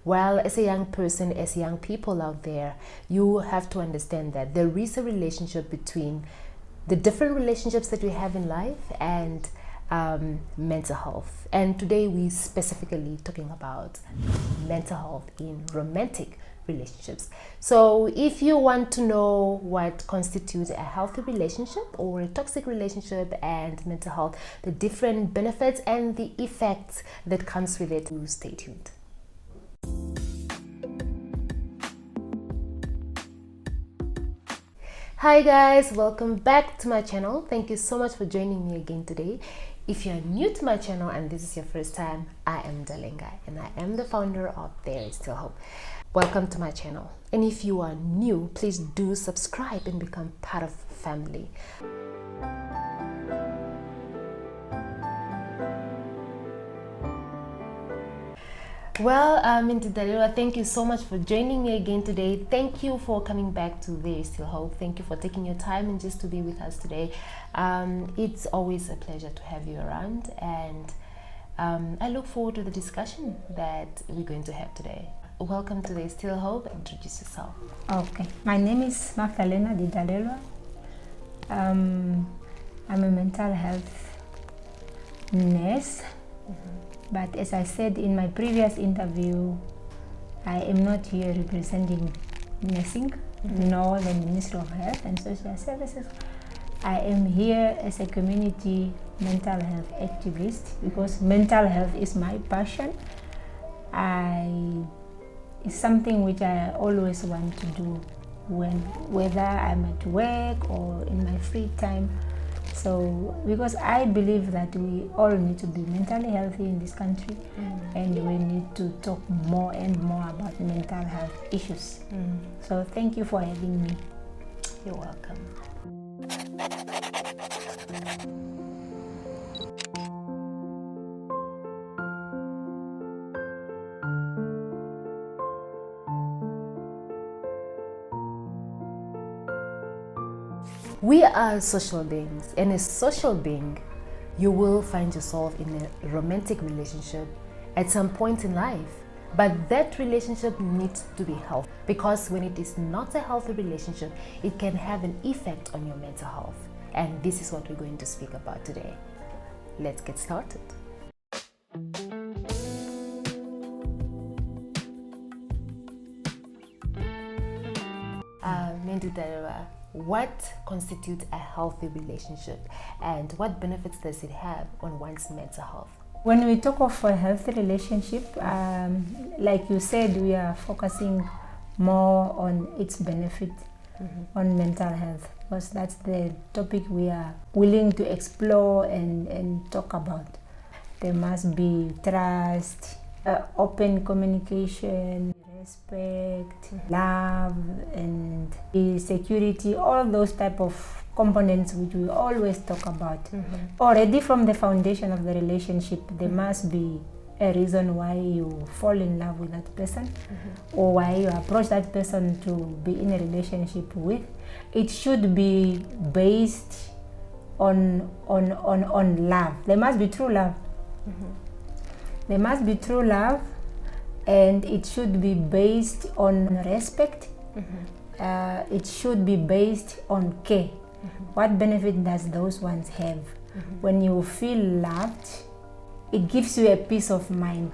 Well, as a young person, as young people out there, you have to understand that there is a relationship between the different relationships that we have in life and mental health. And today we're specifically talking about mental health in romantic relationships. So if you want to know what constitutes a healthy relationship or a toxic relationship and mental health, the different benefits and the effects that comes with it, stay tuned. Hi guys, welcome back to my channel. Thank you so much for joining me again today. If you're new to my channel and this is your first time, I am Dalenga and I am the founder of There Is Still Hope. Welcome to my channel. And if you are new, please do subscribe and become part of family. Well, Dalila, thank you so much for joining me again today. Thank you for coming back to There Is Still Hope. Thank you for taking your time and just to be with us today. It's always a pleasure to have you around, and I look forward to the discussion that we're going to have today. Welcome to There Is Still Hope. Introduce yourself. Okay, my name is Magdalena Didalelwa. I'm a mental health nurse. But as I said in my previous interview, I am not here representing nursing, nor the Ministry of Health and Social Services. I am here as a community mental health activist because mental health is my passion. It's something which I always want to do whether I'm at work or in my free time. So, because I believe that we all need to be mentally healthy in this country, and we need to talk more and more about mental health issues. So, thank you for having me. You're welcome. We are social beings, and as social being, you will find yourself in a romantic relationship at some point in life. But that relationship needs to be healthy, because when it is not a healthy relationship, it can have an effect on your mental health. And this is what we're going to speak about today. Let's get started. What constitutes a healthy relationship and what benefits does it have on one's mental health? When we talk of a healthy relationship, like you said, we are focusing more on its benefit on mental health, because that's the topic we are willing to explore and talk about. There must be trust, open communication, respect, love, and security, all those type of components which we always talk about. Already from the foundation of the relationship, there must be a reason why you fall in love with that person, or why you approach that person to be in a relationship with. It should be based on love. There must be true love. There must be true love. And it should be based on respect. It should be based on care. What benefit does those ones have? When you feel loved, it gives you a peace of mind.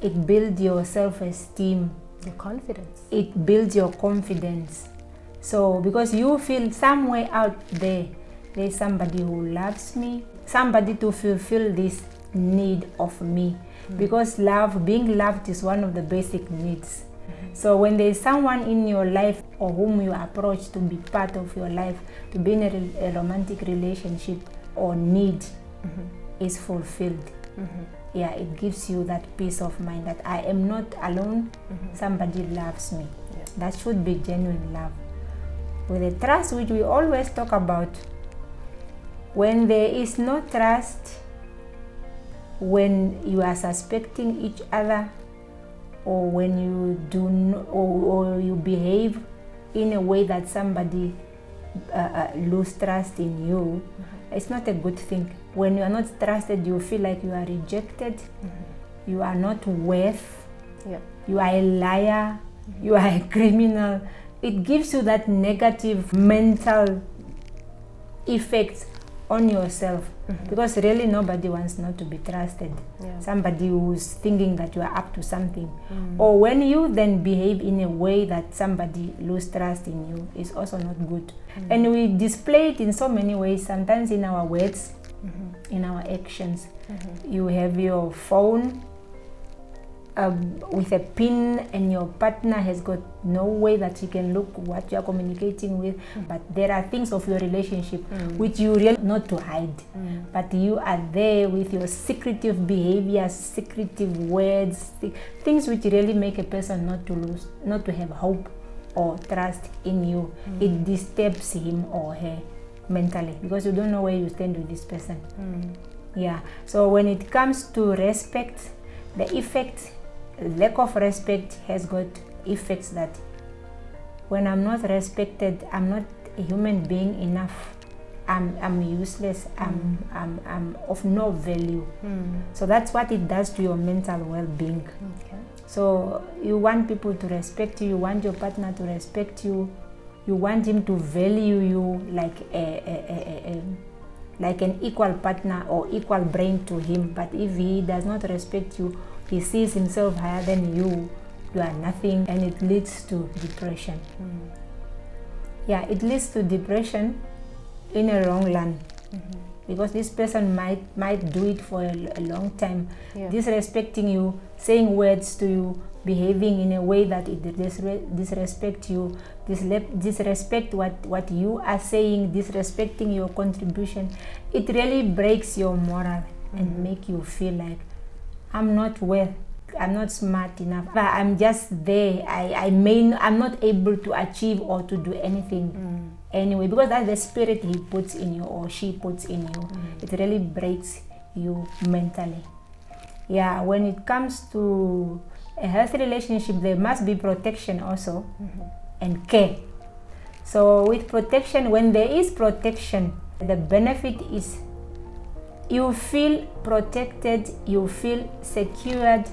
It builds your self-esteem. Your confidence. It builds your confidence. So because you feel somewhere out there's somebody who loves me, somebody to fulfill this need of me. Because being loved is one of the basic needs. So when there is someone in your life or whom you approach to be part of your life, to be in a romantic relationship, or need is fulfilled, it gives you that peace of mind that I am not alone, somebody loves me. That should be genuine love. With the trust which we always talk about, when there is no trust, when you are suspecting each other, or when you or you behave in a way that somebody lose trust in you, it's not a good thing. When you are not trusted, you feel like you are rejected, you are not worth you are a liar, you are a criminal. It gives you that negative mental effect on yourself, because really nobody wants not to be trusted. Somebody who's thinking that you are up to something, or when you then behave in a way that somebody loses trust in you, is also not good. And we display it in so many ways, sometimes in our words, in our actions. You have your phone with a pin, and your partner has got no way that she can look what you are communicating with, but there are things of your relationship which you really not to hide, but you are there with your secretive behavior, secretive words, things which really make a person not to have hope or trust in you. It disturbs him or her mentally, because you don't know where you stand with this person. So when it comes to respect, the effect, lack of respect has got effects that when I'm not respected, I'm not a human being enough. I'm useless. I'm of no value. So that's what it does to your mental well-being. So you want people to respect you. You want your partner to respect you. You want him to value you like like an equal partner or equal brain to him. But if he does not respect you, he sees himself higher than you, you are nothing, and it leads to depression. It leads to depression in a long run, because this person might do it for a long time, disrespecting you, saying words to you, behaving in a way that it disrespect you, disrespect what you are saying, disrespecting your contribution. It really breaks your moral and make you feel like, I'm not smart enough, I'm just there, I'm not able to achieve or to do anything anyway, because that's the spirit he puts in you or she puts in you. It really breaks you mentally. When it comes to a healthy relationship, there must be protection also, and care. So with protection, when there is protection, the benefit is you feel protected, you feel secured,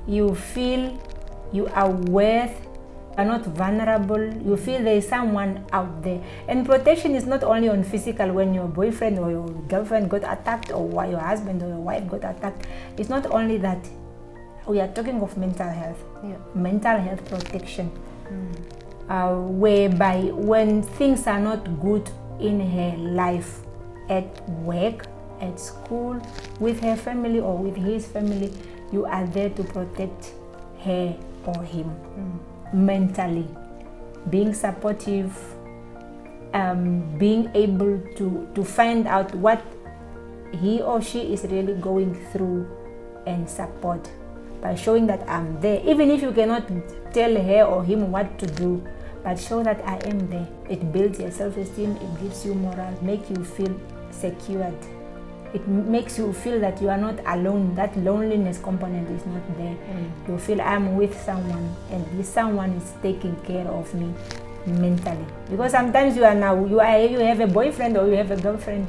you feel you are worth, are not vulnerable, you feel there is someone out there. And protection is not only on physical, when your boyfriend or your girlfriend got attacked, or your husband or your wife got attacked. It's not only that. We are talking of mental health, mental health protection, whereby when things are not good in her life, at work, at school, with her family or with his family, you are there to protect her or him mentally, being supportive, being able to find out what he or she is really going through and support, by showing that I'm there, even if you cannot tell her or him what to do, but show that I am there. It builds your self-esteem, it gives you morale, make you feel secured. It makes you feel that you are not alone. That loneliness component is not there. You feel I'm with someone, and this someone is taking care of me mentally. Because sometimes you have a boyfriend or you have a girlfriend,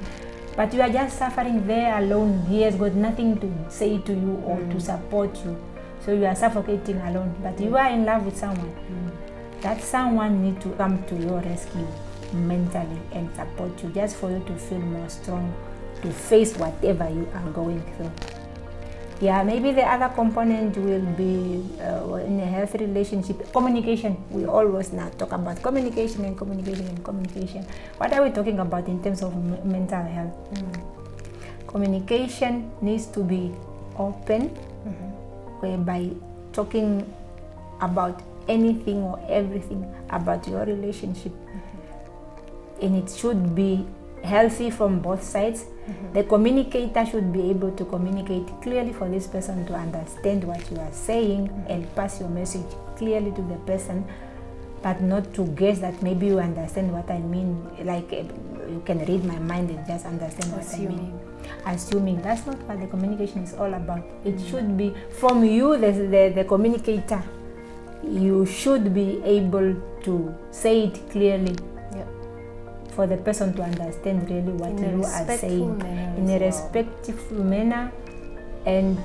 but you are just suffering there alone. He has got nothing to say to you or to support you. So you are suffocating alone. But you are in love with someone. That someone needs to come to your rescue mentally and support you, just for you to feel more strong to face whatever you are going through. Maybe the other component will be in a healthy relationship, communication. We always now talk about communication and communication and communication. What are we talking about in terms of mental health? Communication needs to be open, whereby talking about anything or everything about your relationship, and it should be healthy from both sides. The communicator should be able to communicate clearly for this person to understand what you are saying and pass your message clearly to the person, but not to guess that maybe you understand what I mean, like you can read my mind and just understand what I mean. Assuming. That's not what the communication is all about. It should be from you, the communicator. You should be able to say it clearly, for the person to understand really what you are saying in a respectful manner, and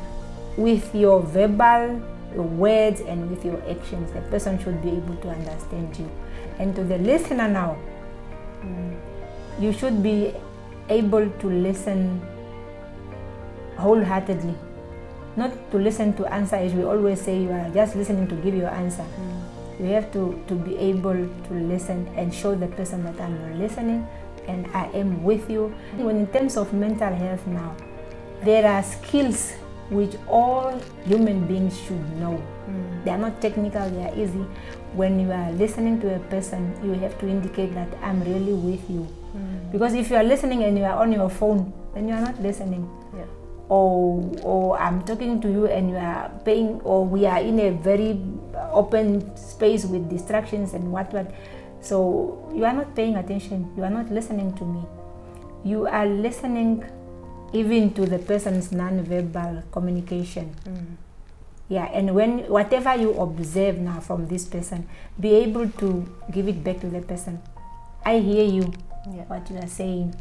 with your verbal your words and with your actions. The person should be able to understand you. And to the listener now, you should be able to listen wholeheartedly. Not to listen to answer, as we always say, you are just listening to give your answer. You have to be able to listen and show the person that I'm listening and I am with you. When in terms of mental health now, there are skills which all human beings should know. They are not technical, they are easy. When you are listening to a person, you have to indicate that I'm really with you. Because if you are listening and you are on your phone, then you are not listening. Yeah. Or I'm talking to you and you are paying, or we are in a very open space with distractions and what. So you are not paying attention, you are not listening to me. You are listening even to the person's non-verbal communication. Yeah, and whatever you observe now from this person, be able to give it back to the person. I hear you, what you are saying.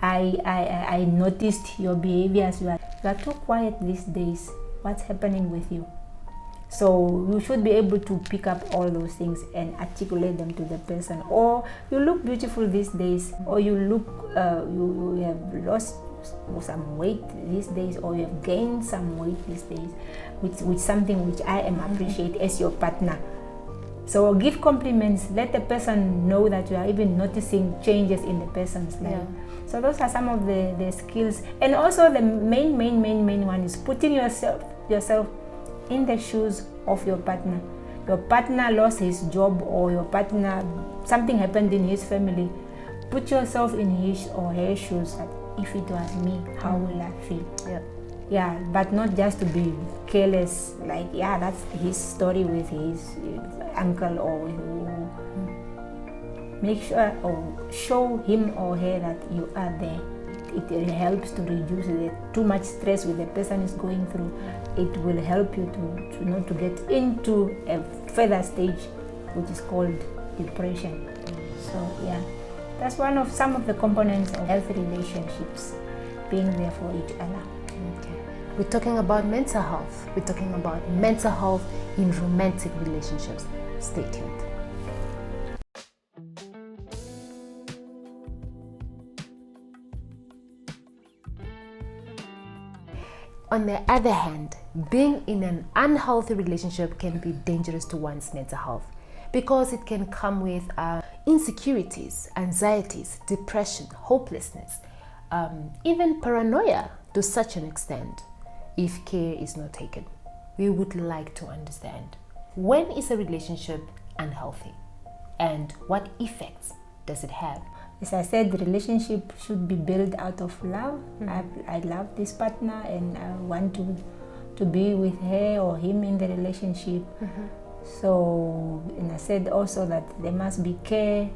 I noticed your behaviors. You are too quiet these days. What's happening with you? So you should be able to pick up all those things and articulate them to the person. Or you look beautiful these days, or you look, you have lost some weight these days, or you have gained some weight these days, with something which I am appreciate as your partner. So give compliments, let the person know that you are even noticing changes in the person's life. Yeah. So those are some of the skills. And also the main one is putting yourself in the shoes of your partner. Your partner lost his job, or your partner, something happened in his family. Put yourself in his or her shoes. That if it was me, how will I feel? Yeah, but not just to be careless, like, yeah, that's his story with his uncle, or make sure or show him or her that you are there. It helps to reduce too much stress with the person is going through. It will help you to not to get into a further stage, which is called depression. So yeah, that's some of the components of healthy relationships, being there for each other. Okay. We're talking about mental health. We're talking about mental health in romantic relationships. Stay tuned. On the other hand, being in an unhealthy relationship can be dangerous to one's mental health, because it can come with insecurities, anxieties, depression, hopelessness, even paranoia to such an extent if care is not taken. We would like to understand, when is a relationship unhealthy and what effects does it have? As I said, the relationship should be built out of love. I love this partner and I want to be with her or him in the relationship. So, and I said also that there must be care.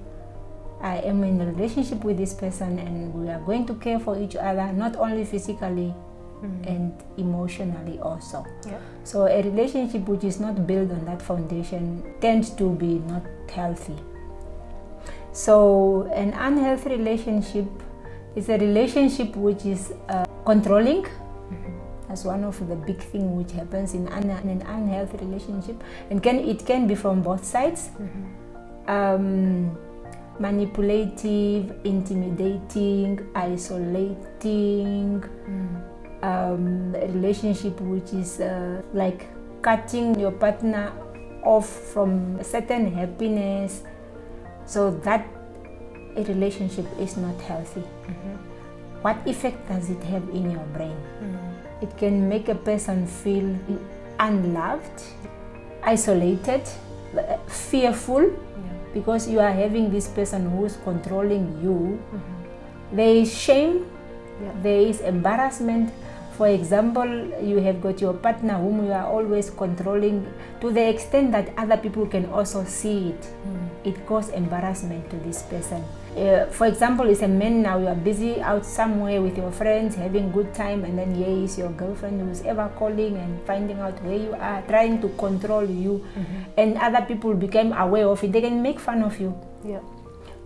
I am in a relationship with this person and we are going to care for each other, not only physically and emotionally also. So a relationship which is not built on that foundation tends to be not healthy. So an unhealthy relationship is a relationship which is controlling. That's one of the big things which happens in an unhealthy relationship, and it can be from both sides. Manipulative, intimidating, isolating, a relationship which is like cutting your partner off from a certain happiness, so that a relationship is not healthy. What effect does it have in your brain? It can make a person feel unloved, isolated, fearful, because you are having this person who is controlling you. There is shame, there is embarrassment. For example, you have got your partner whom you are always controlling to the extent that other people can also see it. It causes embarrassment to this person. For example, it's a man now, you are busy out somewhere with your friends, having good time, and then here is your girlfriend who is ever calling and finding out where you are, trying to control you, and other people become aware of it. They can make fun of you.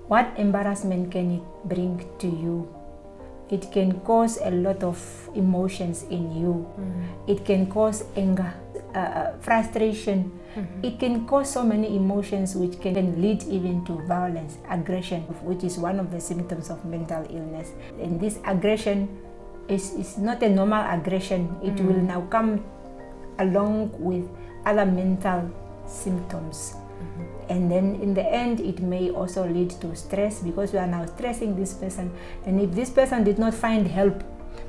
What embarrassment can it bring to you? It can cause a lot of emotions in you. It can cause anger. frustration. It can cause so many emotions which can lead even to violence, aggression, which is one of the symptoms of mental illness. And this aggression is not a normal aggression. It will now come along with other mental symptoms. And then in the end, it may also lead to stress, because we are now stressing this person. And if this person did not find help,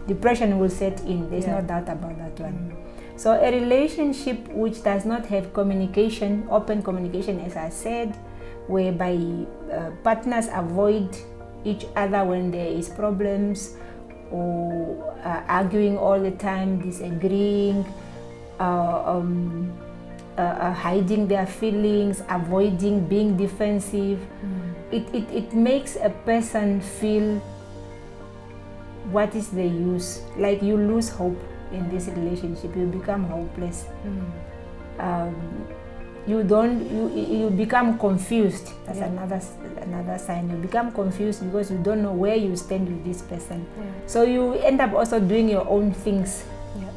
depression will set in. There's no doubt about that one. So a relationship which does not have communication, open communication, as I said, whereby partners avoid each other when there is problems, or arguing all the time, disagreeing, hiding their feelings, avoiding, being defensive. It makes a person feel, what is the use? Like you lose hope in this relationship. You become hopeless. You become confused. That's another sign. You become confused because you don't know where you stand with this person. So you end up also doing your own things.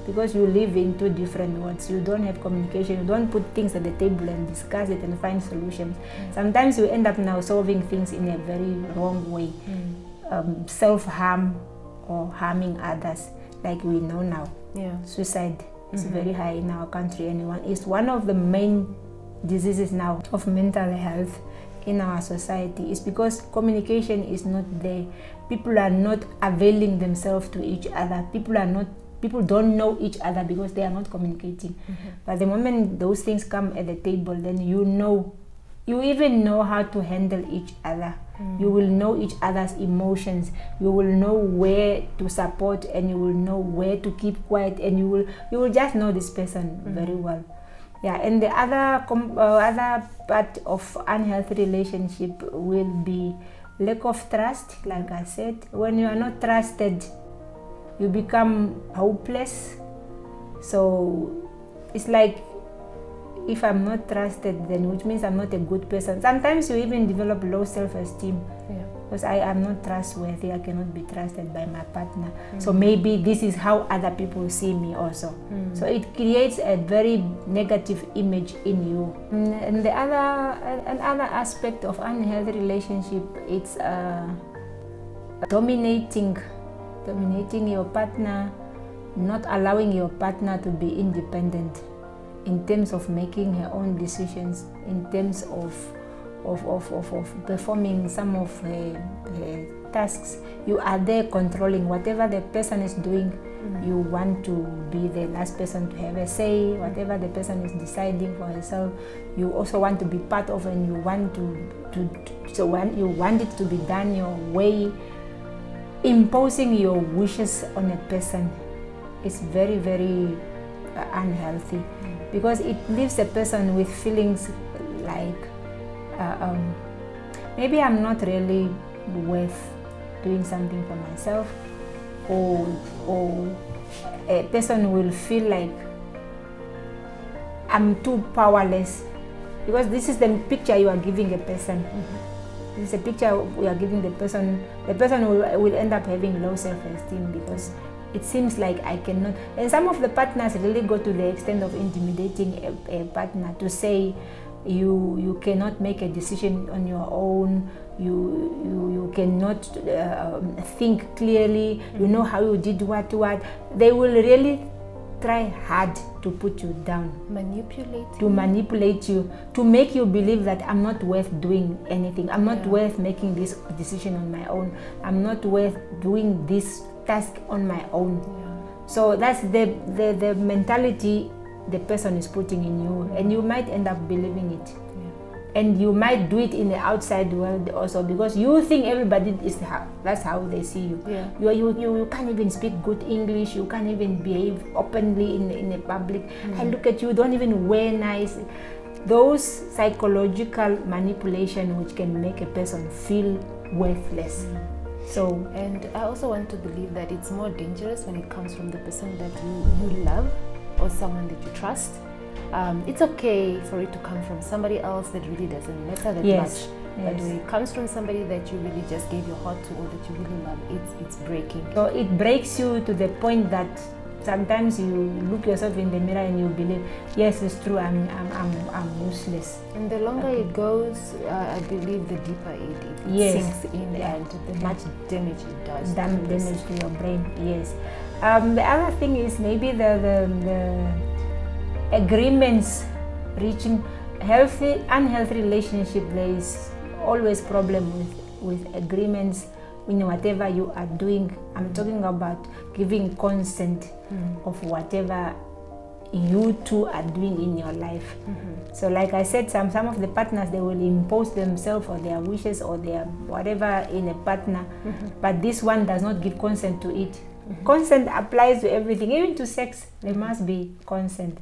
Because you live in two different worlds. You don't have communication. You don't put things at the table and discuss it and find solutions. Sometimes you end up now solving things in a very wrong way. Self-harm or harming others, like we know now. Suicide is very high in our country, and it's one of the main diseases now of mental health in our society. Is because communication is not there. People are not availing themselves to each other. People don't know each other because they are not communicating. But the moment those things come at the table, then you even know how to handle each other. You will know each other's emotions. You will know where to support, and you will know where to keep quiet, and you will just know this person very well. And the other part of unhealthy relationship will be lack of trust. Like I said, when you are not trusted, you become hopeless. So it's like, if I'm not trusted, then which means I'm not a good person. Sometimes you even develop low self-esteem, because I am not trustworthy. I cannot be trusted by my partner. So maybe this is how other people see me also. So it creates a very negative image in you. And another aspect of unhealthy relationship, it's dominating your partner, not allowing your partner to be independent in terms of making her own decisions, in terms of performing some of her tasks. You are there controlling whatever the person is doing. You want to be the last person to have a say. Whatever the person is deciding for herself, you also want to be part of, and you want you want it to be done your way. Imposing your wishes on a person is very, very unhealthy, because it leaves a person with feelings like maybe I'm not really worth doing something for myself, or a person will feel like I'm too powerless, because this is the picture you are giving a person. This is a picture we are giving the person. The person will end up having low self-esteem, because it seems like I cannot. And some of the partners really go to the extent of intimidating a partner to say, you cannot make a decision on your own. You cannot think clearly. You know how you did what. They will really try hard to put you down, manipulate you, to make you believe that I'm not worth doing anything. I'm not worth making this decision on my own. I'm not worth doing this task on my own. So that's the mentality the person is putting in you, and you might end up believing it. And you might do it in the outside world also, because you think everybody that's how they see you. You can't even speak good English. You can't even behave openly in a public. I look at you, don't even wear nice. Those psychological manipulation which can make a person feel worthless. And I also want to believe that it's more dangerous when it comes from the person that you love, or someone that you trust. It's okay for it to come from somebody else that really doesn't matter that much. But when it comes from somebody that you really just gave your heart to, or that you really love, it's breaking. So it breaks you to the point that sometimes you look yourself in the mirror and you believe, yes, it's true, I'm useless. And the longer it goes, I believe the deeper it sinks in, and the much damage it does. Damage to your brain, yes. The other thing is maybe the agreements, reaching unhealthy relationship. There is always problem with agreements in whatever you are doing. I'm talking about giving consent of whatever you two are doing in your life. So like I said, some of the partners, they will impose themselves or their wishes or their whatever in a partner, but this one does not give consent to it. Consent applies to everything, even to sex. There must be consent.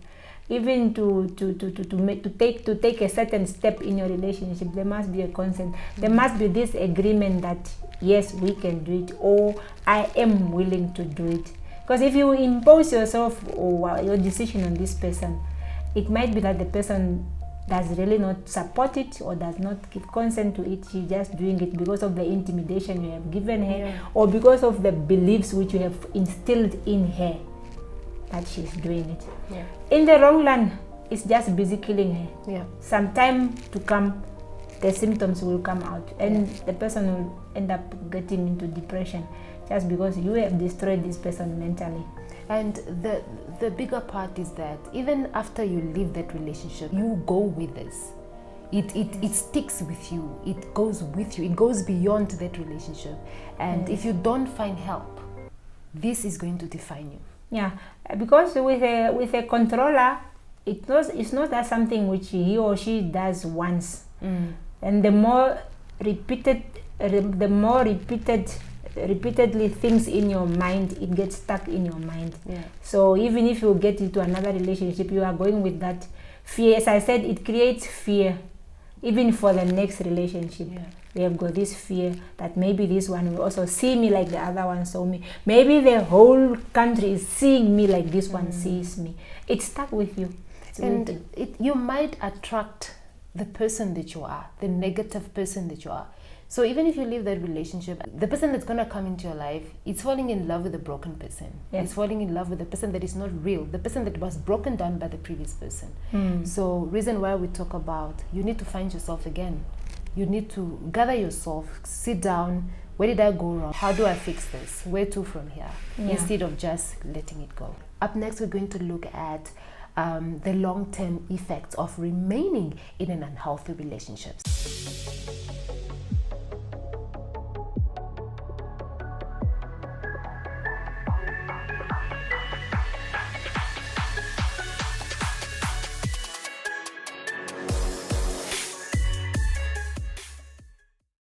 Even to take a certain step in your relationship, there must be a consent. There must be this agreement that yes, we can do it, or I am willing to do it. Because if you impose yourself or your decision on this person, it might be that the person does really not support it or does not give consent to it. She's just doing it because of the intimidation you have given her, or because of the beliefs which you have instilled in her that she's doing it. In the long run, it's just busy killing her. Some time to come, the symptoms will come out, and the person will end up getting into depression just because you have destroyed this person mentally. And the bigger part is that even after you leave that relationship, you go with this. It sticks with you. It goes with you. It goes beyond that relationship. And if you don't find help, this is going to define you. Yeah, because with a controller, it's not that something which he or she does once, and the more repeatedly things in your mind, it gets stuck in your mind. So even if you get into another relationship, you are going with that fear. As I said, it creates fear, even for the next relationship. We have got this fear that maybe this one will also see me like the other one saw me. Maybe the whole country is seeing me like this one sees me. It's stuck with you. And you might attract the person that you are, the negative person that you are. So even if you leave that relationship, the person that's going to come into your life, it's falling in love with a broken person. It's falling in love with the person that is not real, the person that was broken down by the previous person. So reason why we talk about, you need to find yourself again. You need to gather yourself, sit down. Where did I go wrong? How do I fix this? Where to from here? Instead of just letting it go. Up next, we're going to look at the long-term effects of remaining in an unhealthy relationship.